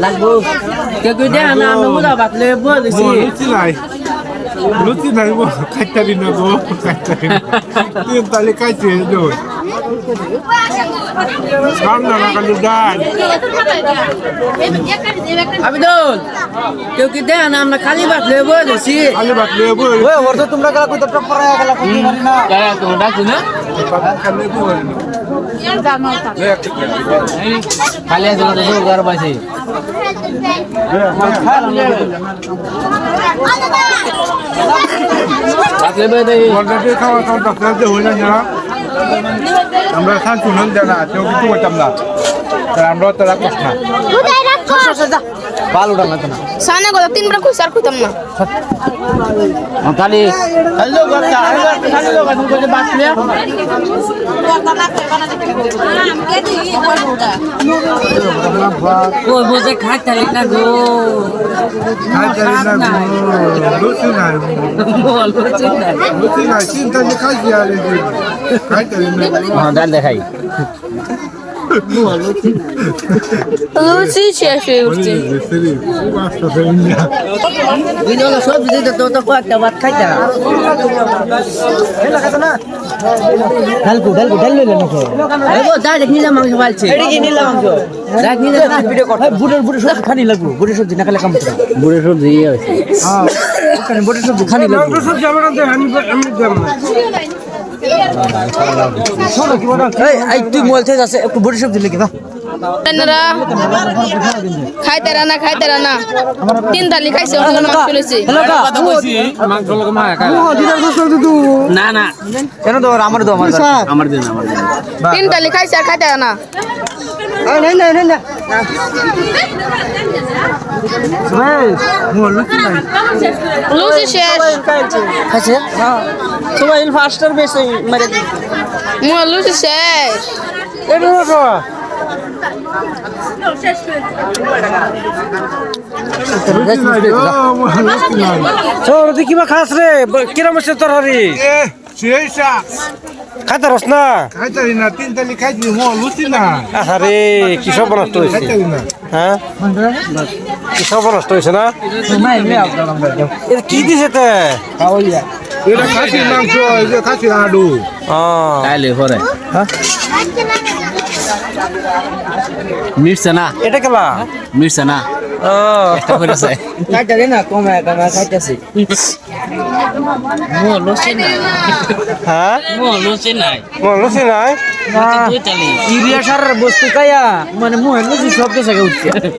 লাগবো কেউ কেউ দেয় না আমরা মুদা বাতলে বলেছি লুচি নাই খাইতারি না গো খাইতারি তিন তালে খাইছে দোষ সামনে লাগালি ডাল আবিদুল কেউ কি দেয় না আমরা খালি বাতলে বলেছি খালি বাতলে বল ওই ওর তো তোমরা গেলা কই তো টপরা গেলা কই পারি না কারা তো ডাকু না খালি বল খালি আছে তো ঘর বসে বাতলে বলে অলরেডি খাওয়া খাওয়া ডাক্তার হই না আমরা শান্তি নন জানা কেউ কিছু করতাম না আমরা তো রাখছ না বাল উড়াল না সামনে কথা তিনবার কইছ আর কইতাম না খালি হ্যালো বাচ্চা খালি লোক এখন কইতে বাতলে কই বসে খাইতালি না গো খাইতারি না লুচি নাই লুচি নাই তিন তালে খাইছি আর খাইতারি না হ্যাঁ ডাল দেখাই লুচি শেষ হয়ে উঠছে বিনোলা সব দিতে তো তো কয়েকটা ভাত খাইতা ডালকু ডাল লইলে নাকি এগো দা দেখনি না মাংস ফালছে এডি কি নিলা মাংস দেখ নি না ভিডিও কর বুড়ের সবজি খানি লাগবো বুড়ের সবজি না খেলে কাম করে বুড়ে সব দিয়ে আছে হ্যাঁ ওখানে বুড়ের সবজি খানি লাগবো সবজি আমরা আমি দেব না এই তুই মোবাইল থেকে আছে একটু বুড়ের সবজি লিখে দাও খাইতে রানা তিন থালি খাইছে ওখানে মাছ ফেলেছে কথা কইছি মাংস লোক মা খায় না না কেন দাও আমার আমার দিন তিন থালি খাইছে আর খাইতে রানা না লুচি শেষ খাইছে সবাই ফাস্টার বেশি মারে লুচি শেষ এটা দেখো চল তুই কিবা খাস রে কিরম আছে তোর হরি শেষা খাইতে রস না খাইতারি না তিন তালে খাইছি লুচি না আরে কি সব নষ্ট হয়েছে খাইতারি না হ্যাঁ কি সব নষ্ট হয়েছে না এটা কি দিছে তে এটা খাসি মাংস এই যে খাসি আডু তাইলে পরে হ্যাঁ মিটছে না এটা কেলা মিটছে না ও একটা করেছে খাইতে না কমে কমে খাইতেছি মো লসি নাই হ্যাঁ মো লসি নাই লুচি নাই দুই তালি ইউরিয়া সার বস্তু খাইয়া মানে মুহে লুচি সব দেশে উঠছে